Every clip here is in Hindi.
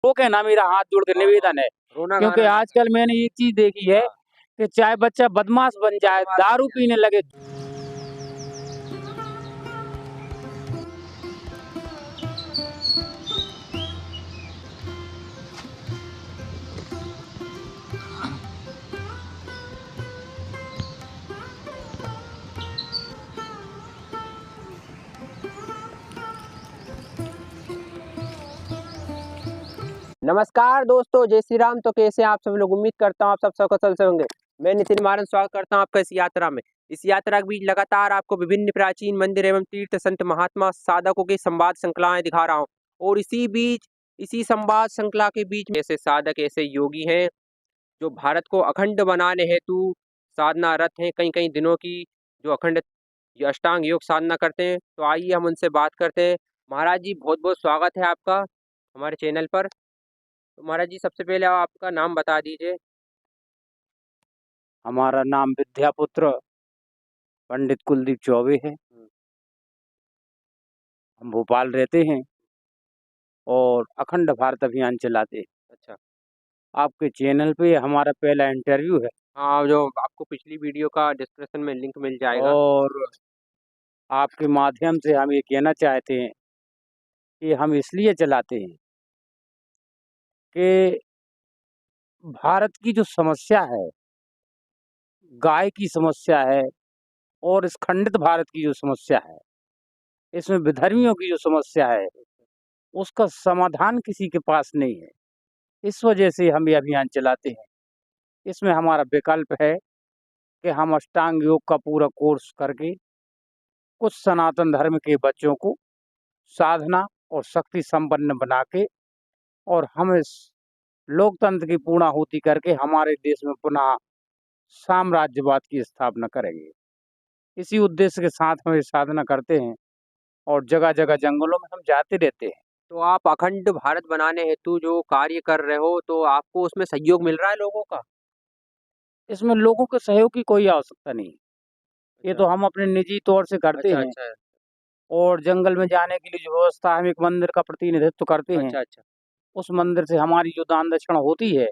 ठोके ना, मेरा हाथ जोड़ के निवेदन है। रोना क्योंकि गाना ना आजकल मैंने ये चीज़ देखी है कि चाहे बच्चा बदमाश बन जाए, दारू पीने लगे। नमस्कार दोस्तों, जय श्री राम। तो कैसे आप सब लोग? उम्मीद करता हूँ आप सब सकुशल से होंगे। मैं नितिन मारन स्वागत करता हूँ आपका इस यात्रा में। इस यात्रा के बीच लगातार आपको विभिन्न प्राचीन मंदिर एवं तीर्थ संत महात्मा साधकों की संवाद श्रृंखलाएं दिखा रहा हूँ। और इसी बीच इसी संवाद श्रृंखला के बीच में ऐसे साधक ऐसे योगी हैं जो भारत को अखंड बनाने हेतु साधनारत हैं, कई कई दिनों की, जो अखंड अष्टांग योग साधना करते हैं। तो आइए हम उनसे बात करते हैं। महाराज जी, बहुत बहुत स्वागत है आपका हमारे चैनल पर। तो महाराज जी, सबसे पहले आप आपका नाम बता दीजिए। हमारा नाम विद्यापुत्र पंडित कुलदीप चौबे है। हम भोपाल रहते हैं और अखंड भारत अभियान चलाते हैं। अच्छा। आपके चैनल पे हमारा पहला इंटरव्यू है हाँ, जो आपको पिछली वीडियो का डिस्क्रिप्शन में लिंक मिल जाएगा। और आपके माध्यम से हम ये कहना चाहते हैं कि हम इसलिए चलाते हैं कि भारत की जो समस्या है, गाय की समस्या है, और इस खंडित भारत की जो समस्या है, इसमें विधर्मियों की जो समस्या है, उसका समाधान किसी के पास नहीं है। इस वजह से हम ये अभियान चलाते हैं। इसमें हमारा विकल्प है कि हम अष्टांग योग का पूरा कोर्स करके कुछ सनातन धर्म के बच्चों को साधना और शक्ति संपन्न बना के, और हम इस लोकतंत्र की पूर्णाहुति करके हमारे देश में पुनः साम्राज्यवाद की स्थापना करेंगे। इसी उद्देश्य के साथ हम ये साधना करते हैं और जगह जगह जंगलों में हम जाते रहते हैं। तो आप अखंड भारत बनाने हेतु जो कार्य कर रहे हो, तो आपको उसमें सहयोग मिल रहा है लोगों का? इसमें लोगों के सहयोग की कोई आवश्यकता नहीं। ये अच्छा तो हम अपने निजी तौर से करते अच्छा हैं। अच्छा और जंगल में जाने के लिए जो व्यवस्था है, हम एक मंदिर का प्रतिनिधित्व करते हैं। अच्छा अच्छा उस मंदिर से हमारी जो दान दक्षिणा होती है,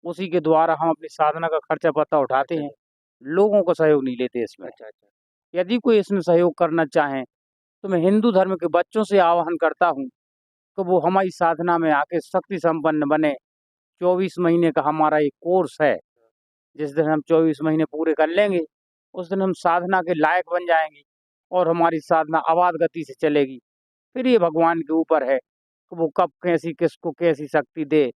उसी के द्वारा हम अपनी साधना का खर्चा पता उठाते अच्छा हैं। लोगों का सहयोग नहीं लेते इसमें। अच्छा अच्छा यदि कोई इसमें सहयोग करना चाहे तो मैं हिंदू धर्म के बच्चों से आह्वान करता हूँ कि वो हमारी साधना में आके शक्ति संपन्न बने। 24 महीने का हमारा एक कोर्स है। जिस दिन हम 24 महीने पूरे कर लेंगे, उस दिन हम साधना के लायक बन जाएंगे और हमारी साधना अबाध गति से चलेगी। फिर ये भगवान के ऊपर है कि वो कब कैसी किसको कैसी शक्ति दे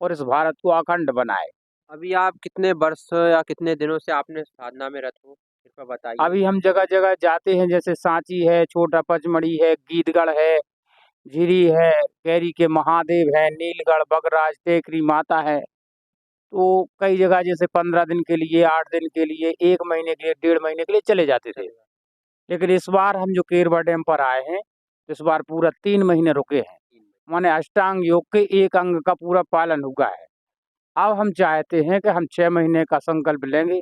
और इस भारत को अखंड बनाए। अभी आप कितने वर्ष या कितने दिनों से आपने साधना में रत हो, कृपया बताइए। अभी हम जगह जगह जाते हैं, जैसे सांची है, छोटा पचमढ़ी है, गीदगढ़ है, झिरी है, कैरी के महादेव है, नीलगढ़, बगराज, टेकरी माता है। तो कई जगह जैसे 15 दिन के लिए, 8 दिन के लिए, 1 महीने के लिए, 1.5 महीने के लिए चले जाते थे। चलेगा। लेकिन इस बार हम जो केरवा डैम पर आए हैं, इस बार पूरा 3 महीने रुके हैं। 3 महीने। माने अष्टांग योग के एक अंग का पूरा पालन हुआ है। अब हम चाहते हैं कि हम 6 महीने का संकल्प लेंगे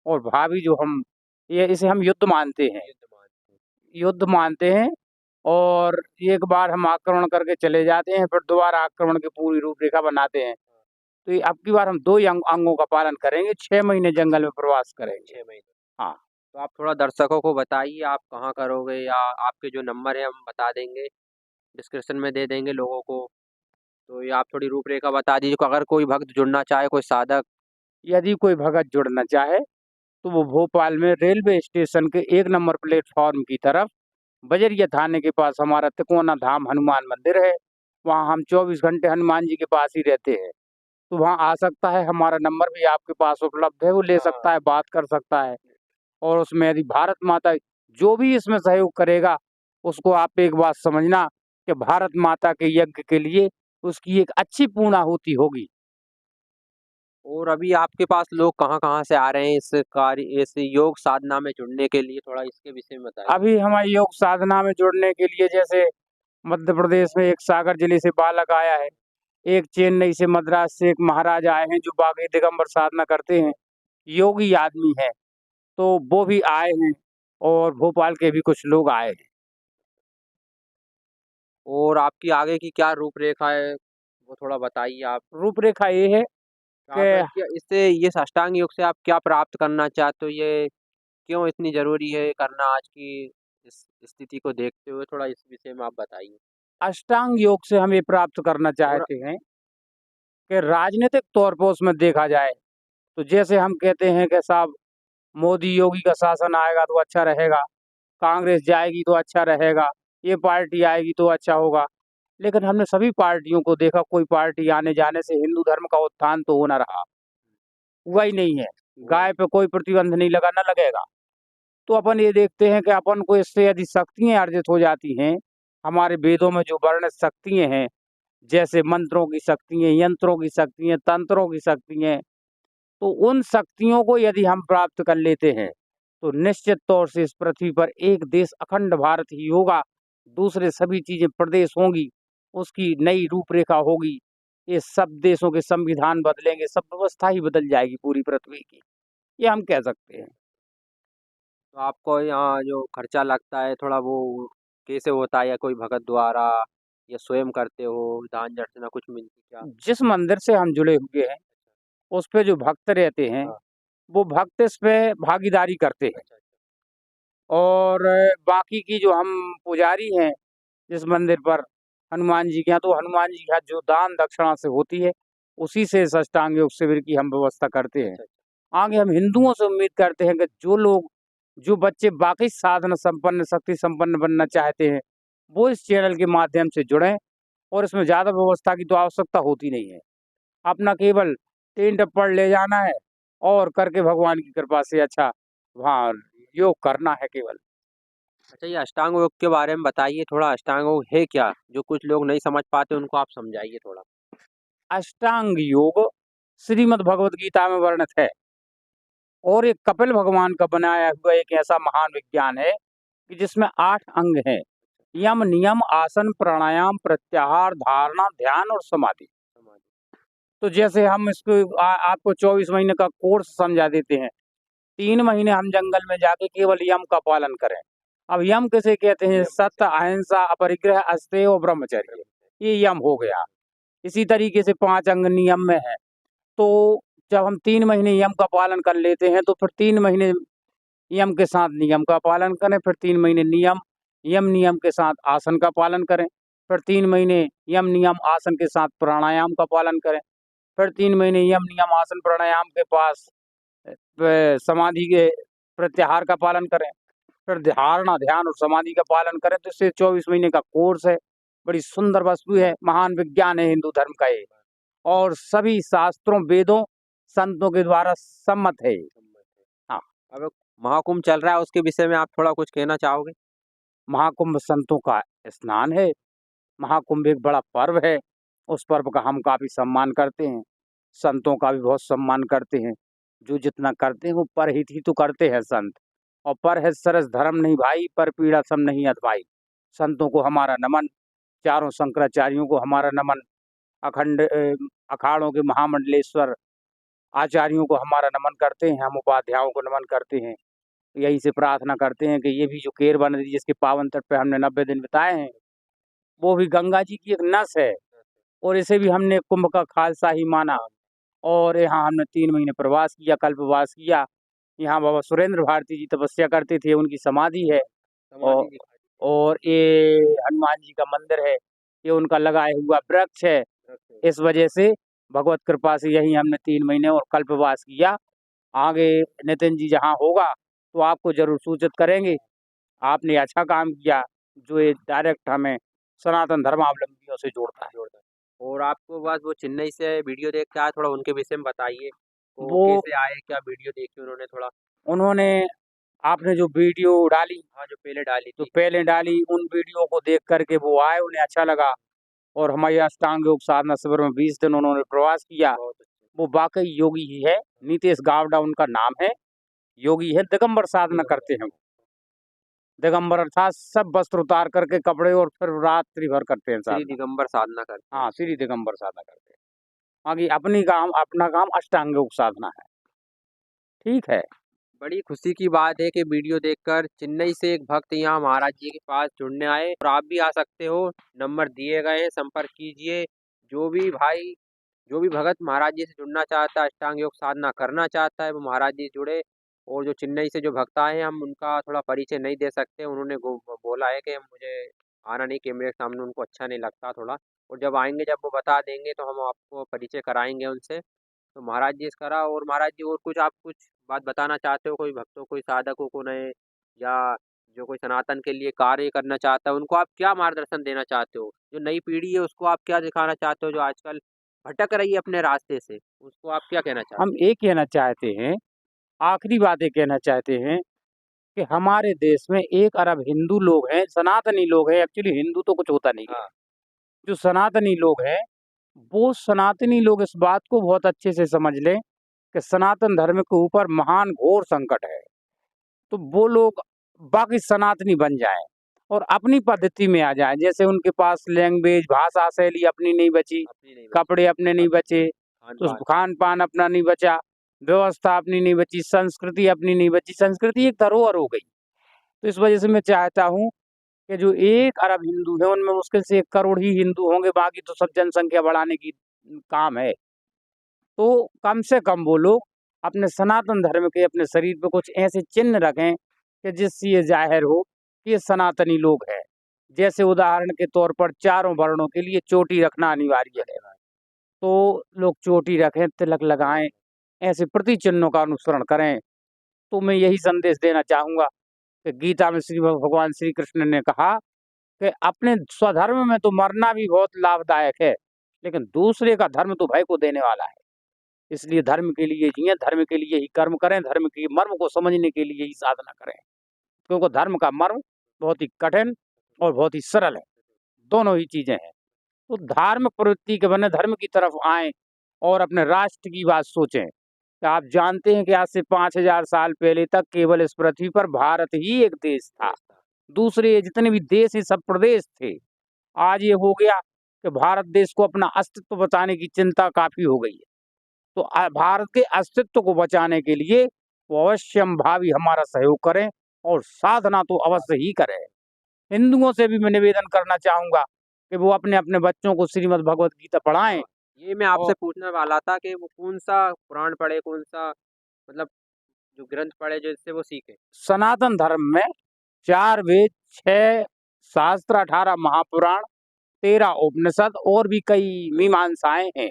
और भावी जो हम ये इसे हम युद्ध मानते हैं। युद्ध मानते हैं। युद्ध मानते हैं और एक बार हम आक्रमण करके चले जाते हैं, फिर दोबारा आक्रमण की पूरी रूपरेखा बनाते हैं। तो ये अब की बार हम 2 ही अंगों का पालन करेंगे, 6 महीने जंगल में प्रवास करेंगे। 6 महीने। हाँ। तो आप थोड़ा दर्शकों को बताइए, आप कहाँ करोगे, या आपके जो नंबर है हम बता देंगे, डिस्क्रिप्शन में दे देंगे लोगों को। तो ये आप थोड़ी रूपरेखा बता दीजिए कि अगर कोई भक्त जुड़ना चाहे, कोई साधक। यदि कोई भगत जुड़ना चाहे तो वो भोपाल में रेलवे स्टेशन के 1 नंबर प्लेटफ़ॉर्म की तरफ बजरिया थाने के पास हमारा तिकोना धाम हनुमान मंदिर है। वहाँ हम 24 घंटे हनुमान जी के पास ही रहते हैं। तो वहाँ आ सकता है, हमारा नंबर भी आपके पास उपलब्ध है, वो ले हाँ। सकता है, बात कर सकता है। और उसमें यदि भारत माता जो भी इसमें सहयोग करेगा, उसको आप एक बात समझना कि भारत माता के यज्ञ के लिए उसकी एक अच्छी पूर्णाहुति होगी। और अभी आपके पास लोग कहाँ-कहाँ से आ रहे हैं इस कार्य, इस योग साधना में जुड़ने के लिए? थोड़ा इसके विषय में बताइए। अभी हमारी योग साधना में जुड़ने के लिए जैसे मध्य प्रदेश में एक सागर जिले से बालक आया है, एक चेन्नई से, मद्रास से एक महाराज आए हैं जो बागही दिगंबर साधना करते हैं, योगी आदमी हैं, तो वो भी आए हैं और भोपाल के भी कुछ लोग आए हैं। और आपकी आगे की क्या रूपरेखा है? वो थोड़ा बताइए आप। रूपरेखा ये है आप कि क्या इससे ये अष्टांग योग से आप क्या प्राप्त करना चाहते हो? ये क्यों इतनी ज़रूरी है करना आज की इस स्थिति को देखते हुए? थोड़ा इस विषय में आप बताइए। अष्टांग योग से हम ये प्राप्त करना और चाहते हैं कि राजनीतिक तौर पर उसमें देखा जाए, तो जैसे हम कहते हैं कि साहब मोदी योगी का शासन आएगा तो अच्छा रहेगा, कांग्रेस जाएगी तो अच्छा रहेगा, ये पार्टी आएगी तो अच्छा होगा। लेकिन हमने सभी पार्टियों को देखा, कोई पार्टी आने जाने से हिंदू धर्म का उत्थान तो हो ना रहा, हुआ ही नहीं है। हुआ गाय ही पे कोई प्रतिबंध नहीं लगा, ना लगेगा। तो अपन ये देखते हैं कि अपन को इससे यदि शक्तियाँ अर्जित हो जाती हैं, हमारे वेदों में जो वर्णित शक्तियाँ हैं, जैसे मंत्रों की शक्तियाँ, यंत्रों की शक्तियाँ, तंत्रों की शक्तियाँ, तो उन शक्तियों को यदि हम प्राप्त कर लेते हैं, तो निश्चित तौर से इस पृथ्वी पर एक देश अखंड भारत ही होगा, दूसरे सभी चीज़ें प्रदेश होंगी, उसकी नई रूपरेखा होगी। ये सब देशों के संविधान बदलेंगे, सब व्यवस्था ही बदल जाएगी पूरी पृथ्वी की, ये हम कह सकते हैं। तो आपको यहाँ जो खर्चा लगता है थोड़ा वो कैसे होता है? या कोई भगत द्वारा या स्वयं करते हो? दान दक्षिणा कुछ मिलती क्या? जिस मंदिर से हम जुड़े हुए हैं, उस पे जो भक्त रहते हैं, हाँ। वो भक्त इस पे भागीदारी करते हैं। अच्छा, अच्छा। और बाकी की जो हम पुजारी हैं, जिस मंदिर पर हनुमान जी के यहाँ, तो हनुमान जी के यहाँ जो दान दक्षिणा से होती है, उसी से इस अष्टांग योग शिविर की हम व्यवस्था करते हैं। अच्छा, अच्छा। आगे हम हिंदुओं से उम्मीद करते हैं कि जो बच्चे वाक़ई साधन संपन्न, शक्ति संपन्न बनना चाहते हैं, वो इस चैनल के माध्यम से जुड़ें, और इसमें ज़्यादा व्यवस्था की तो आवश्यकता होती नहीं है। अपना केवल 3 टप्पड़ ले जाना है और करके भगवान की कृपा से अच्छा वहाँ योग करना है केवल। अच्छा, ये अष्टांग योग के बारे में बताइए थोड़ा, अष्टांग योग है क्या? जो कुछ लोग नहीं समझ पाते उनको आप समझाइए थोड़ा। अष्टांग योग श्रीमद् भगवद गीता में वर्णित है, और एक कपिल भगवान का बनाया हुआ एक ऐसा महान विज्ञान है कि जिसमें 8 अंग हैं। यम, नियम, आसन, प्राणायाम, प्रत्याहार, धारणा, ध्यान और समाधि। तो जैसे हम इसको आपको 24 महीने का कोर्स समझा देते हैं। 3 महीने हम जंगल में जाके केवल यम का पालन करें। अब यम किसे कहते हैं? नियम सत्य, कैसे? अहिंसा, अपरिग्रह, अस्तेय और ब्रह्मचर्य। ये यम हो गया। इसी तरीके से 5 अंग नियम में है। तो जब हम 3 महीने यम का पालन कर लेते हैं, तो फिर 3 महीने यम के साथ नियम का पालन करें, फिर 3 महीने नियम के साथ आसन का पालन करें, फिर 3 महीने यम, नियम, आसन के साथ प्राणायाम का पालन करें, फिर 3 महीने यम, नियम, आसन, प्राणायाम के पास समाधि के प्रत्याहार का पालन करें, फिर धारणा, ध्यान और समाधि का पालन करें, तो इससे 24 महीने का कोर्स है। बड़ी सुंदर वस्तु है, महान विज्ञान है हिंदू धर्म का ये, और सभी शास्त्रों, वेदों, संतों के द्वारा सम्मत है ये। हाँ, अब महाकुंभ चल रहा है उसके विषय में आप थोड़ा कुछ कहना चाहोगे? महाकुंभ संतों का स्नान है। महाकुंभ एक बड़ा पर्व है, उस पर्व का हम काफ़ी सम्मान करते हैं, संतों का भी बहुत सम्मान करते हैं। जो जितना करते हैं वो परहित ही तो करते हैं संत, और परहित सरस धर्म नहीं भाई, पर पीड़ा सम नहीं अध भाई। संतों को हमारा नमन, चारों शंकराचार्यों को हमारा नमन, अखंड अखाड़ों के महामंडलेश्वर आचार्यों को हमारा नमन करते हैं, हम उपाध्यायों को नमन करते हैं। यहीं से प्रार्थना करते हैं कि ये भी जो केरवा नदी जिसके पावन तट पे हमने 90 दिन बिताए हैं, वो भी गंगा जी की एक नस है, और इसे भी हमने कुंभ का खालसा ही माना। और यहाँ हमने 3 महीने प्रवास किया, कल्पवास किया। यहाँ बाबा सुरेंद्र भारती जी तपस्या करते थे, उनकी समाधि है। समाधि और दिखा और ये हनुमान जी का मंदिर है, ये उनका लगाया हुआ वृक्ष है। दीजिए। इस वजह से भगवत कृपा से यहीं हमने 3 महीने और कल्पवास किया। आगे नितिन जी जहाँ होगा, तो आपको ज़रूर सूचित करेंगे। आपने अच्छा काम किया, जो ये डायरेक्ट हमें सनातन धर्मावलंबियों से जोड़ता है। जोड़ता है। और आपको बस वो चेन्नई से वीडियो देख के आए, थोड़ा उनके विषय में बताइए। वो वो कैसे आए, क्या वीडियो देखी उन्होंने थोड़ा? उन्होंने आपने जो वीडियो डाली, हाँ, जो पहले डाली जो थी। पहले डाली, उन वीडियो को देख कर के वो आए, उन्हें अच्छा लगा, और हमारे अष्टांग योग साधना शिविर में 20 दिन उन्होंने प्रवास किया। बहुत अच्छे। वो वाक़ई योगी ही है, नीतेश गावड़ा उनका नाम है, योगी है, दिगंबर साधना दिगंबर। करते हैं वो। दिगंबर अर्थात सब वस्त्र उतार कर के कपड़े, और फिर रात्रि भर करते हैं श्री साधना। दिगंबर साधना करते हैं। हाँ, श्री दिगंबर साधना करते हैं। बाकी अपना काम अष्टांग योग साधना है। ठीक है। बड़ी खुशी की बात है कि वीडियो देखकर चेन्नई से एक भक्त यहाँ महाराज जी के पास जुड़ने आए, और आप भी आ सकते हो। नंबर दिए गए हैं, संपर्क कीजिए। जो भी भगत महाराज जी से जुड़ना चाहता है, अष्टांग योग साधना करना चाहता है, वो महाराज जी से जुड़े। और जो चेन्नई से जो भक्त आए हैं, हम उनका थोड़ा परिचय नहीं दे सकते। उन्होंने बोला है कि मुझे आना नहीं, कैमरे के सामने उनको अच्छा नहीं लगता थोड़ा। और जब आएँगे, जब वो बता देंगे तो हम आपको परिचय कराएँगे उनसे। तो महाराज जी इस करा। और महाराज जी और कुछ आप कुछ बात बताना चाहते हो कोई भक्तों, कोई साधकों को नए, या जो कोई सनातन के लिए कार्य करना चाहता है, उनको आप क्या मार्गदर्शन देना चाहते हो? जो नई पीढ़ी है उसको आप क्या दिखाना चाहते हो, जो आजकल भटक रही है अपने रास्ते से, उसको आप क्या कहना चाहते हम ये कहना चाहते हैं, आखिरी बात ये कहना चाहते हैं कि हमारे देश में 1 अरब हिंदू लोग हैं, सनातनी लोग हैं। एक्चुअली हिंदू तो कुछ होता नहीं हो? है। हाँ, जो सनातनी लोग हैं, वो सनातनी लोग इस बात को बहुत अच्छे से समझ लें कि सनातन धर्म के ऊपर महान घोर संकट है। तो वो लोग बाकी सनातनी बन जाएँ और अपनी पद्धति में आ जाएँ। जैसे उनके पास लैंग्वेज, भाषा, शैली अपनी नहीं बची, अपनी नहीं बची, कपड़े अपने नहीं बचे, तो खान-पान। खान-पान अपना नहीं बचा, व्यवस्था अपनी नहीं बची, संस्कृति अपनी नहीं बची। संस्कृति एक धरोहर हो गई। तो इस वजह से मैं चाहता हूँ कि जो 1 अरब हिंदू हैं, उनमें मुश्किल से 1 करोड़ ही हिंदू होंगे, बाकी तो सब जनसंख्या बढ़ाने की काम है। तो कम से कम वो लोग अपने सनातन धर्म के अपने शरीर पे कुछ ऐसे चिन्ह रखें कि जिससे ये ज़ाहिर हो कि ये सनातनी लोग हैं। जैसे उदाहरण के तौर पर चारों वर्णों के लिए चोटी रखना अनिवार्य है। तो लोग चोटी रखें, तिलक लगाएँ, ऐसे प्रति चिन्हों का अनुसरण करें। तो मैं यही संदेश देना चाहूँगा कि गीता में श्री भगवान श्री कृष्ण ने कहा कि अपने स्वधर्म में तो मरना भी बहुत लाभदायक है, लेकिन दूसरे का धर्म तो भय को देने वाला है। इसलिए धर्म के लिए जिएँ, धर्म के लिए ही कर्म करें, धर्म के मर्म को समझने के लिए ही साधना करें। क्योंकि धर्म का मर्म बहुत ही कठिन और बहुत ही सरल है, दोनों ही चीज़ें हैं। तो धार्मिक प्रवृत्ति के बने धर्म की तरफ आएँ और अपने राष्ट्र की बात सोचें। क्या आप जानते हैं कि आज से 5000 साल पहले तक केवल इस पृथ्वी पर भारत ही एक देश था। दूसरे जितने भी देश हैं सब प्रदेश थे। आज ये हो गया कि भारत देश को अपना अस्तित्व बचाने की चिंता काफ़ी हो गई है। तो भारत के अस्तित्व को बचाने के लिए वो अवश्यंभावी हमारा सहयोग करें और साधना तो अवश्य ही करें। हिंदुओं से भी मैं निवेदन करना चाहूँगा कि वो अपने-अपने बच्चों को श्रीमद् भगवत गीता पढ़ाएँ। हाँ, ये मैं और आपसे पूछने वाला था कि वो कौन-सा पुराण पढ़े, कौन-सा मतलब जो ग्रंथ पढ़े जिससे वो सीखें? सनातन धर्म में 4 वेद, 6 शास्त्र, 18 महापुराण, 13 उपनिषद और भी कई मीमांसाएँ हैं।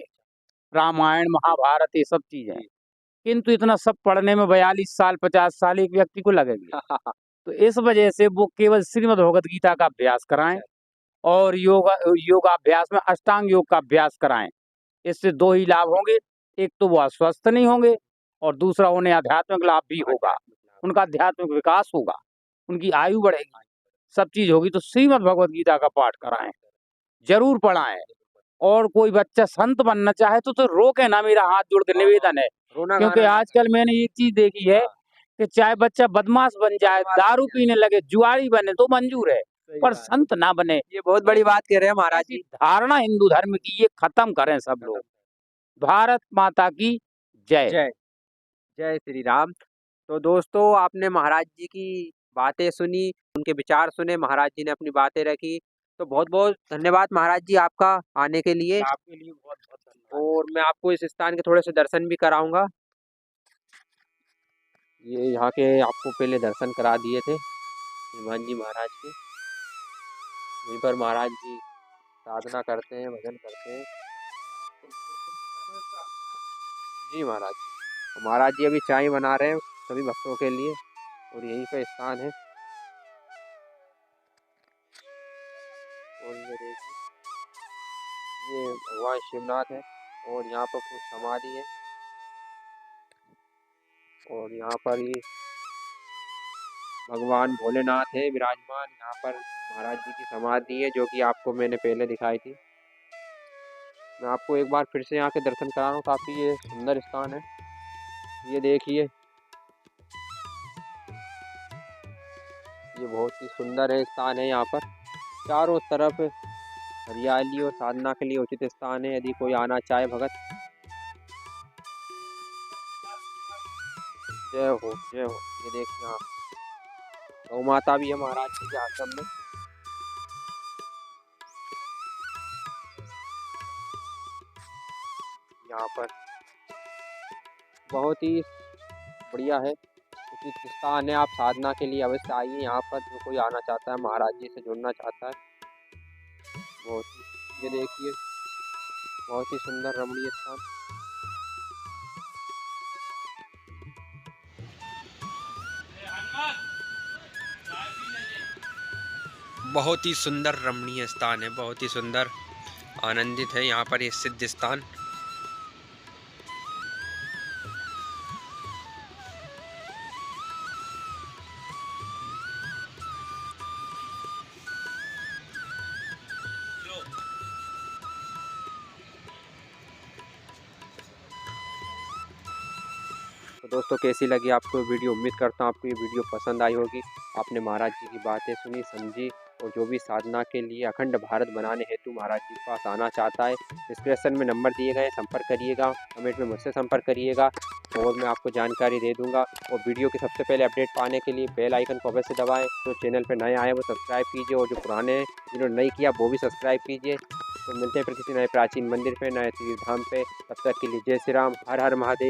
रामायण, महाभारत ये सब चीज़ें हैं। जी। किंतु इतना सब पढ़ने में 42 साल, 50 साल एक व्यक्ति को लगेंगे। तो इस वजह से वो केवल श्रीमद् भगवत गीता का अभ्यास कराएँ अच्छा, और योगाभ्यास में अष्टांग योग का अभ्यास कराएँ। इससे 2 ही लाभ होंगे, एक तो वो अस्वस्थ नहीं होंगे और दूसरा उन्हें आध्यात्मिक लाभ भी होगा। आध्यात्मिक लाभ। उनका आध्यात्मिक विकास होगा, उनकी आयु बढ़ेगी, सब चीज़ होगी। तो श्रीमद् भगवत गीता का पाठ कराएँ, ज़रूर पढ़ाएँ। और कोई बच्चा संत बनना चाहे तो रोके ना, मेरा हाथ जोड़ के हाँ, हाँ, निवेदन है। क्योंकि रोना-गाना ना आजकल करे। मैंने एक चीज़ देखी है हाँ, कि चाहे बच्चा बदमाश बन जाए, बदमाश बन दारू जाए। पीने लगे, जुआरी बने तो मंज़ूर है, सही पर बात। संत ना बने। ये बहुत ऐ बड़ी बात कह रहे हैं महाराज ऐसी जी। धारणा हिंदू धर्म की ये खत्म करें सब खत्म। लोग। भारत माता की जय। जय, जय श्री राम। तो दोस्तों, आपने महाराज जी की बातें सुनी, उनके विचार सुने, महाराज जी ने अपनी बातें रखी। तो बहुत-बहुत धन्यवाद महाराज जी आपका आने के लिए। आपके लिए बहुत-बहुत धन्यवाद। और मैं आपको इस स्थान के थोड़े से दर्शन भी कराऊँगा। ये यहाँ के आपको पहले दर्शन करा दिए थे, हनुमान जी महाराज के। यहीं पर महाराज जी साधना करते हैं, भजन करते हैं। जी महाराज जी। तो महाराज जी अभी चाय बना रहे हैं सभी भक्तों के लिए और यहीं पे स्थान है। और ये देखिए, ये भगवान शिवनाथ है और यहाँ पर कुछ समाधि है और यहाँ पर ये भगवान भोलेनाथ है विराजमान। यहाँ पर महाराज जी की समाधि है जो कि आपको मैंने पहले दिखाई थी। मैं आपको एक बार फिर से यहाँ के दर्शन करा रहा हूँ, काफ़ी ये सुंदर स्थान है। ये देखिए, ये बहुत ही सुंदर है स्थान है। यहाँ पर चारों तरफ हरियाली और साधना के लिए उचित स्थान है यदि कोई आना चाहे भगत। जय हो, जय हो। ये देखिए, यहाँ गौ माता भी है महाराज जी के आश्रम में। यहाँ पर बहुत ही बढ़िया है, उचित स्थान है। आप साधना के लिए अवश्य आइए यहाँ पर, जो कोई आना चाहता है, महाराज जी से जुड़ना चाहता है। बहुत ये देखिए, बहुत ही सुंदर रमणीय स्थान। बहुत ही सुंदर रमणीय स्थान है, बहुत ही सुंदर, आनंदित है यहाँ पर ये सिद्ध स्थान। तो दोस्तों, कैसी लगी आपको वीडियो? उम्मीद करता हूँ आपको ये वीडियो पसंद आई होगी। आपने महाराज जी की बातें सुनी, समझी, और जो भी साधना के लिए अखंड भारत बनाने हेतु महाराज जी के पास आना चाहता है, डिस्क्रिप्शन में नंबर दिए गए, संपर्क करिएगा, कमेंट में मुझसे संपर्क करिएगा और मैं आपको जानकारी दे दूंगा। और वीडियो की सबसे पहले अपडेट पाने के लिए बेल आइकन को अवश्य दबाएं। जो चैनल पर नए आए वो सब्सक्राइब कीजिए, और जो पुराने हैं जिन्होंने नहीं किया वो भी सब्सक्राइब कीजिए। तो मिलते हैं फिर किसी नए प्राचीन मंदिर पे, नए तीर्थ धाम पे। तब तक के लिए जय श्री राम, हर हर महादेव।